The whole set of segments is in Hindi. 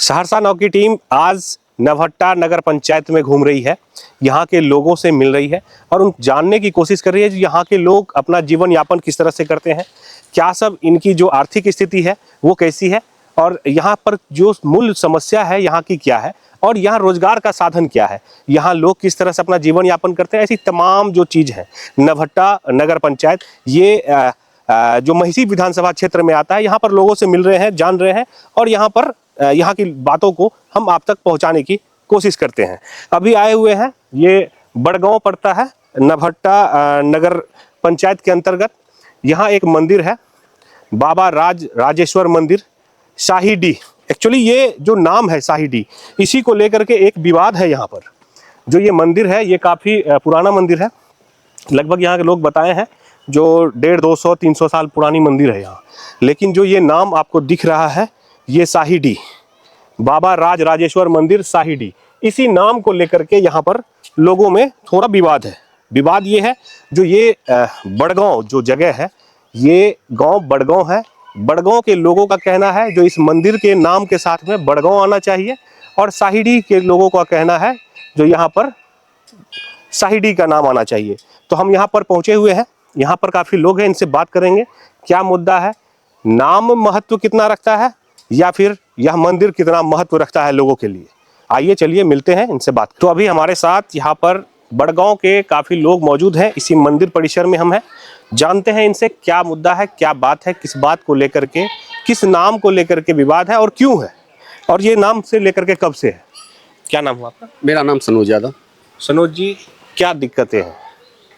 सहरसा नाव की टीम आज नवहट्टा नगर पंचायत में घूम रही है, यहाँ के लोगों से मिल रही है और उन जानने की कोशिश कर रही है कि यहाँ के लोग अपना जीवन यापन किस तरह से करते हैं, क्या सब इनकी जो आर्थिक स्थिति है वो कैसी है और यहाँ पर जो मूल समस्या है यहाँ की क्या है और यहाँ रोजगार का साधन क्या है, यहाँ लोग किस तरह से अपना जीवन यापन करते हैं। ऐसी तमाम जो चीज़ है नवहट्टा नगर पंचायत ये जो महिषी विधानसभा क्षेत्र में आता है, यहाँ पर लोगों से मिल रहे हैं, जान रहे हैं और यहाँ पर यहाँ की बातों को हम आप तक पहुँचाने की कोशिश करते हैं। अभी आए हुए हैं, ये बड़गांव पड़ता है नवहट्टा नगर पंचायत के अंतर्गत। यहाँ एक मंदिर है बाबा राजेश्वर मंदिर शाही डी। एक्चुअली ये जो नाम है शाही डी, इसी को लेकर के एक विवाद है। यहाँ पर जो ये मंदिर है ये काफ़ी पुराना मंदिर है, लगभग यहाँ के लोग बताए हैं जो 150, 200, 300 साल पुरानी मंदिर है यहाँ। लेकिन जो ये नाम आपको दिख रहा है ये शाही डी, बाबा राजेश्वर मंदिर शाही डी, इसी नाम को लेकर के यहाँ पर लोगों में थोड़ा विवाद है। विवाद ये है जो ये बड़गांव जो जगह है, ये गांव बड़गांव है। बड़गांव के लोगों का कहना है जो इस मंदिर के नाम के साथ में बड़गांव आना चाहिए और शाही डी के लोगों का कहना है जो यहाँ पर शाही डी का नाम आना चाहिए। तो हम यहाँ पर पहुँचे हुए हैं, यहाँ पर काफ़ी लोग हैं, इनसे बात करेंगे क्या मुद्दा है, नाम महत्व कितना रखता है या फिर यह मंदिर कितना महत्व रखता है लोगों के लिए। आइए चलिए मिलते हैं इनसे बात। तो अभी हमारे साथ यहाँ पर बड़गांव के काफ़ी लोग मौजूद हैं, इसी मंदिर परिसर में हम हैं। जानते हैं इनसे क्या मुद्दा है, क्या बात है, किस बात को लेकर के, किस नाम को लेकर के विवाद है और क्यों है, और ये नाम से लेकर के कब से है। क्या नाम हुआ आपका? मेरा नाम सनोज यादव। सनोज जी, क्या दिक्कतें हैं?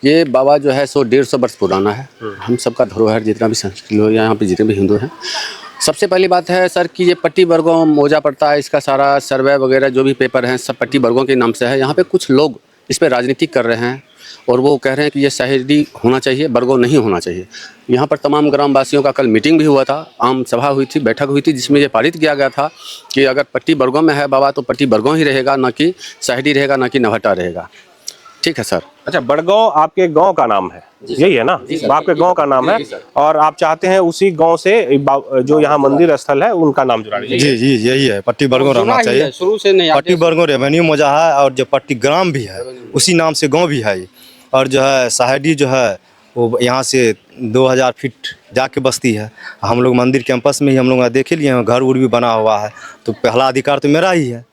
ये बाबा जो है 100-150 वर्ष पुराना है। हम सबका धरोहर जितना भी संस्कृति लोग यहाँ पे जितने भी हिंदू हैं। सबसे पहली बात है सर कि ये पट्टी बरगांव मौजा पड़ता है, इसका सारा सर्वे वगैरह जो भी पेपर हैं सब पट्टी बरगांव के नाम से है। यहाँ पे कुछ लोग इस पर राजनीति कर रहे हैं और वो कह रहे हैं कि ये शाही डी होना चाहिए, बरगांव नहीं होना चाहिए। यहाँ पर तमाम ग्रामवासियों का कल मीटिंग भी हुआ था, आम सभा हुई थी, बैठक हुई थी, जिसमें ये पारित किया गया था कि अगर पट्टी बरगांव में है बाबा तो पट्टी बरगांव ही रहेगा, ना कि शाही डी रहेगा, ना कि नवहट्टा रहेगा। ठीक है सर। अच्छा, बड़गांव आपके गांव का नाम है, यही है ना? आपके गांव का नाम है और आप चाहते हैं उसी गांव से जो यहाँ मंदिर स्थल है उनका नाम जुड़ा लीजिए। जी जी यही है, पट्टी बरगांव रहना चाहिए। शुरू से नहीं, पट्टी बरगांव रेवेन्यू मौजा है और जो पट्टी ग्राम भी है उसी नाम से गांव भी है। और जो है शाही डी जो है वो यहाँ से 2000 फीट जाके बसती है। हम लोग मंदिर कैंपस में ही हम लोग देखे लिए हैं, घर उर भी बना हुआ है, तो पहला अधिकार तो मेरा ही है।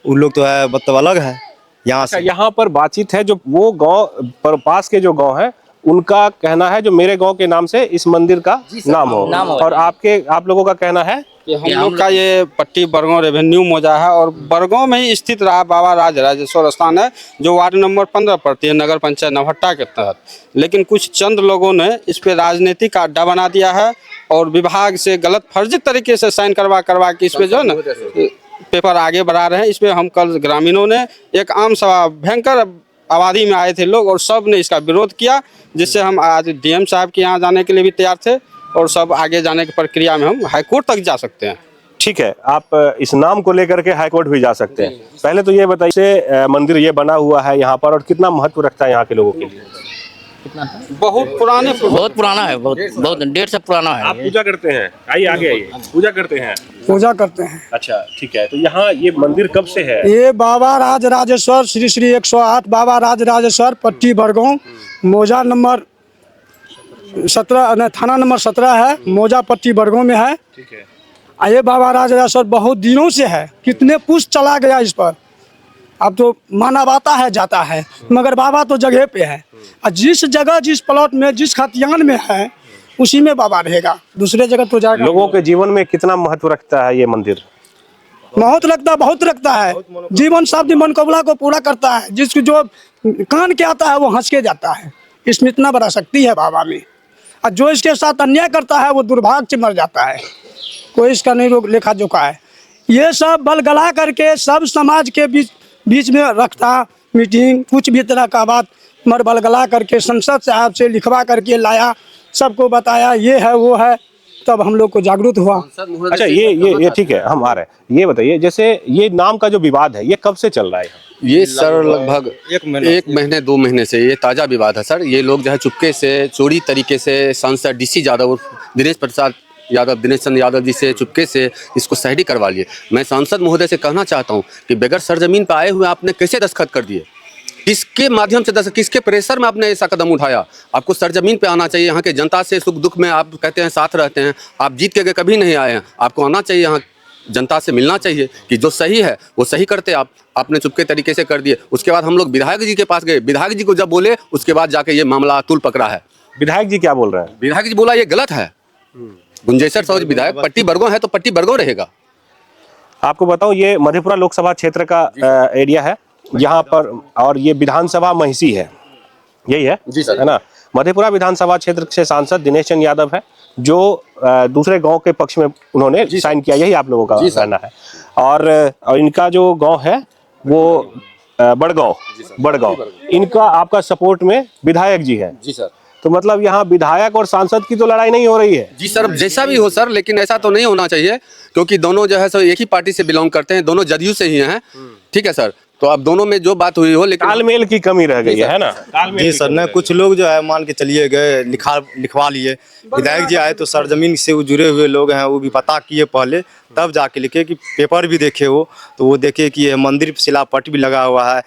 उन लोग तो है मतलब अलग है यहाँ से। यहाँ पर बातचीत है जो वो गांव पर पास के जो गांव है उनका कहना है जो मेरे गांव के नाम से इस मंदिर का नाम हो और आप लोगों का कहना है कि हम लोग का ये पट्टी बरगांव रेवेन्यू मौजा है और बरगांव में ही स्थित रहा बाबा राजेश्वर स्थान है जो वार्ड नंबर 15 पड़ती है नगर पंचायत नवहट्टा के तहत। लेकिन कुछ चंद लोगों ने इस पे राजनीति का अड्डा बना दिया है और विभाग से गलत फर्जी तरीके से साइन करवा के इस पे जो है ना पेपर आगे बढ़ा रहे हैं। इस पे हम कल ग्रामीणों ने एक आम सभा भयंकर आबादी में आए थे लोग और सब ने इसका विरोध किया, जिससे हम आज डीएम साहब के यहाँ जाने के लिए भी तैयार थे और सब आगे जाने की प्रक्रिया में हम हाईकोर्ट तक जा सकते हैं। ठीक है, आप इस नाम को लेकर के हाईकोर्ट भी जा सकते हैं। पहले तो ये बताइए मंदिर ये बना हुआ है यहाँ पर और कितना महत्व रखता है यहाँ के लोगों के लिए? बहुत पुराना है, बहुत 150 से पुराना है। आप पूजा करते हैं? आइए आगे आइए, पूजा करते हैं? पूजा करते हैं। अच्छा ठीक है, तो यहाँ ये मंदिर कब से है? ये बाबा राजेश्वर श्री श्री 108 बाबा राजेश्वर पट्टी बरगांव मौजा नंबर 17 थाना नंबर 17 है, मौजा पट्टी बरगांव में है। ठीक है। ये बाबा राजेश्वर बहुत दिनों से है, कितने पुष्ट चला गया इस पर, अब तो मानव आता है जाता है मगर बाबा तो जगह पे है। और जिस जगह जिस प्लॉट में जिस खतियान में है उसी में बाबा रहेगा, दूसरे जगह तो जाएगा। लोगों के जीवन में कितना महत्व रखता है ये मंदिर? बहुत रखता है। जीवन शब्द मनोकामना को पूरा करता है, जिसको जो कान के आता है वो हंस के जाता है। इसमें इतना बड़ा शक्ति है बाबा में, और जो इसके साथ अन्याय करता है वो दुर्भाग्य से मर जाता है। कोई इसका नहीं लेखा जोखा है। ये सब बल गला करके सब समाज के बीच में रखता मीटिंग, कुछ भी तरह का बात मर बल गला करके संसद साहब से लिखवा करके लाया, सबको बताया ये है वो है, तब हम लोग को जागरूक हुआ। अच्छा ये ठीक है, हम आ रहे हैं। ये बताइए जैसे ये नाम का जो विवाद है ये कब से चल रहा है? ये सर लगभग 1 महीने 2 महीने से ये ताज़ा विवाद है सर। ये लोग जो है चुपके से चोरी तरीके से सांसद DC यादव दिनेश प्रसाद यादव, दिनेश चंद्र यादव जी से चुपके से इसको सही करवा लिए। मैं सांसद महोदय से कहना चाहता हूँ कि बगैर सरजमीन पर आए हुए आपने कैसे दस्तखत कर दिए, किसके माध्यम से किसके प्रेशर में आपने ऐसा कदम उठाया? आपको सरजमीन पे आना चाहिए। यहाँ के जनता से सुख दुख में आप कहते हैं साथ रहते हैं, आप जीत के कभी नहीं आए हैं, आपको आना चाहिए, यहाँ जनता से मिलना चाहिए कि जो सही है वो सही करते। आपने चुपके तरीके से कर दिए। उसके बाद हम लोग विधायक जी के पास गए, विधायक जी को जब बोले उसके बाद जाके ये मामला तूल पकड़ा है। विधायक जी क्या बोल रहे हैं? विधायक जी बोला ये गलत है। गुंजेश्वर सौज विधायक, पट्टी बरगों है तो पट्टी बरगों रहेगा। आपको बताऊं ये मधेपुरा लोकसभा क्षेत्र का एरिया है यहाँ पर, और ये विधानसभा महिषी है, यही है जी सर, है ना। मधेपुरा विधानसभा क्षेत्र से सांसद दिनेश चंद्र यादव है, जो दूसरे गांव के पक्ष में उन्होंने साइन किया, यही आप लोगों का कहना है। और इनका जो गांव है वो बड़गांव, इनका आपका सपोर्ट में विधायक जी है। जी सर। तो मतलब यहाँ विधायक और सांसद की तो लड़ाई नहीं हो रही है। जी सर, जैसा भी हो सर, लेकिन ऐसा तो नहीं होना चाहिए, क्योंकि दोनों जो है सो एक ही पार्टी से बिलोंग करते हैं, दोनों जदयू से ही हैं। ठीक है सर, तो अब दोनों में जो बात हुई हो, लेकिन तालमेल की कमी रह गई है ना। जी सर, न कुछ लोग जो है मान के चलिए गए, लिखवा लिए। विधायक जी आए तो सरजमीन से वो जुड़े हुए लोग हैं, वो भी पता किए पहले, तब जाके लिखे कि पेपर भी देखे वो, तो वो देखे कि ये मंदिर शिलापट भी लगा हुआ है।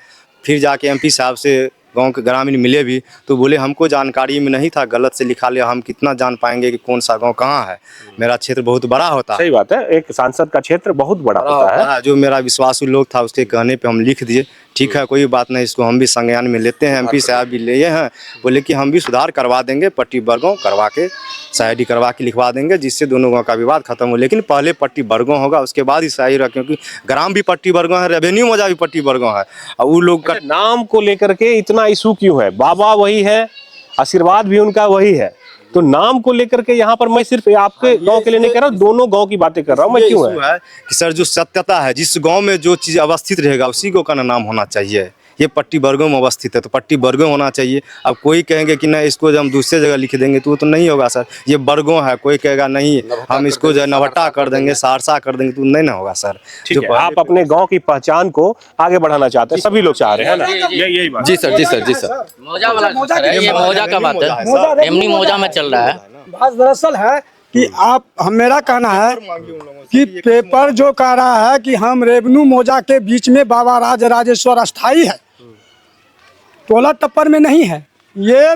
फिर जाके एमपी साहब से गांव के ग्रामीण मिले भी, तो बोले हमको जानकारी में नहीं था, गलत से लिखा लिया, हम कितना जान पाएंगे कि कौन सा गांव कहाँ है। मेरा क्षेत्र बहुत बड़ा होता है। सही बात है, एक सांसद का क्षेत्र बहुत बड़ा होता है। जो मेरा विश्वासू लोग था उसके कहने पे हम लिख दिए। ठीक है, कोई बात नहीं, इसको हम भी संज्ञान में लेते हैं। एमपी साहब भी लिए हैं, बोले कि हम भी सुधार करवा देंगे, पट्टी बरगों करवा के शायरी करवा के लिखवा देंगे, जिससे दोनों गाँव का विवाद खत्म हो। लेकिन पहले पट्टी बरगों होगा, उसके बाद ही शायरी रहा, क्योंकि ग्राम भी पट्टी बरगों है, रेवेन्यू मौजा भी पट्टी बरगों है। और वो लोग का नाम को लेकर के इतना इशू क्यों है? बाबा वही है, आशीर्वाद भी उनका वही है, तो नाम को लेकर के यहाँ पर मैं सिर्फ आपके गांव के लिए नहीं कह रहा हूँ, दोनों गांव की बातें कर रहा हूँ मैं। क्यों है कि सर जो सत्यता है, जिस गांव में जो चीज अवस्थित रहेगा उसी को का नाम होना चाहिए। ये पट्टी बरगों में अवस्थित है तो पट्टी बरगों होना चाहिए। अब कोई कहेंगे कि नहीं इसको जब हम दूसरे जगह लिख देंगे तो वो तो नहीं होगा सर, ये बरगों है। कोई कहेगा नहीं हम इसको जो है नवट्टा कर देंगे, सहरसा कर देंगे, तो नहीं ना होगा सर। ठीक है, आप अपने गांव की पहचान को आगे बढ़ाना चाहते हैं, सभी लोग चाह रहे हैं ना, यही बात। जी सर, जी सर, जी सर। मौजा वाला ये मौजा का बात है, एमनी मौजा में चल रहा है। बात दरअसल है कि मेरा कहना है कि पेपर जो कह रहा है कि हम रेवन्यू मौजा के बीच में बाबा राज राजेश्वर अस्थाई है, टोला टप्पर में नहीं है, ये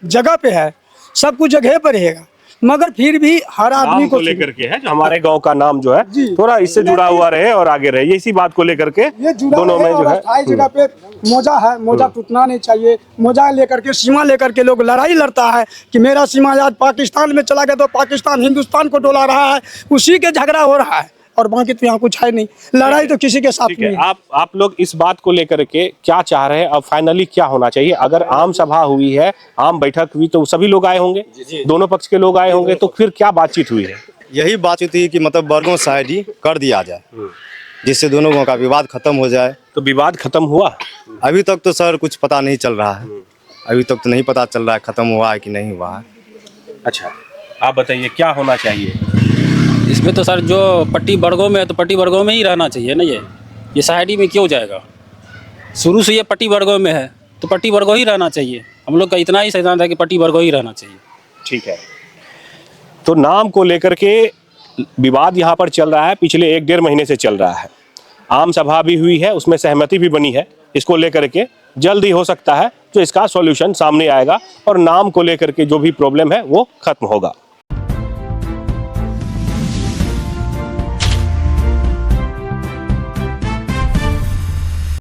जगह पे है, सब कुछ जगह पर रहेगा, मगर फिर भी हर आदमी को लेकर के है जो हमारे गांव का नाम जो है थोड़ा इससे जुड़ा हुआ रहे और आगे रहे, इसी बात को लेकर के दोनों में जो है अस्थाई जगह पे मौजा है, मौजा टूटना नहीं चाहिए। मौजा लेकर के, सीमा लेकर के लोग लड़ाई लड़ता है कि मेरा सीमा आज पाकिस्तान में चला गया तो पाकिस्तान हिंदुस्तान को डोला रहा है, उसी के झगड़ा हो रहा है, और बाकी तो यहाँ कुछ है नहीं। लड़ाई तो किसी के साथ नहीं है। आप लोग इस बात को लेकर के क्या चाह रहे हैं? अब फाइनली क्या होना चाहिए? अगर आम सभा हुई है, आम बैठक हुई, तो सभी लोग आए होंगे, दोनों पक्ष के लोग आए होंगे, तो फिर क्या बातचीत हुई है? यही बातचीत हुई कि मतलब बरगों शायरी कर दिया जाए, जिससे दोनों गाँव का विवाद खत्म हो जाए। तो विवाद खत्म हुआ? अभी तक तो सर कुछ पता नहीं चल रहा है, अभी तक तो नहीं पता चल रहा है खत्म हुआ है कि नहीं हुआ है। अच्छा, आप बताइए क्या होना चाहिए इसमें? तो सर जो पट्टी बरगों में है तो पट्टी बरगों में ही रहना चाहिए ना। ये साइडी में क्यों जाएगा? शुरू से ये पट्टी बरगों में है तो पट्टी बरगों ही रहना चाहिए। हम लोग का इतना ही सिद्धांत है कि पट्टी बरगों ही रहना चाहिए। ठीक है, तो नाम को लेकर के विवाद यहाँ पर चल रहा है, पिछले 1-1.5 महीने से चल रहा है। आम सभा भी हुई है, उसमें सहमति भी बनी है, इसको लेकर के जल्द ही हो सकता है तो इसका सॉल्यूशन सामने आएगा और नाम को लेकर के जो भी प्रॉब्लम है वो खत्म होगा।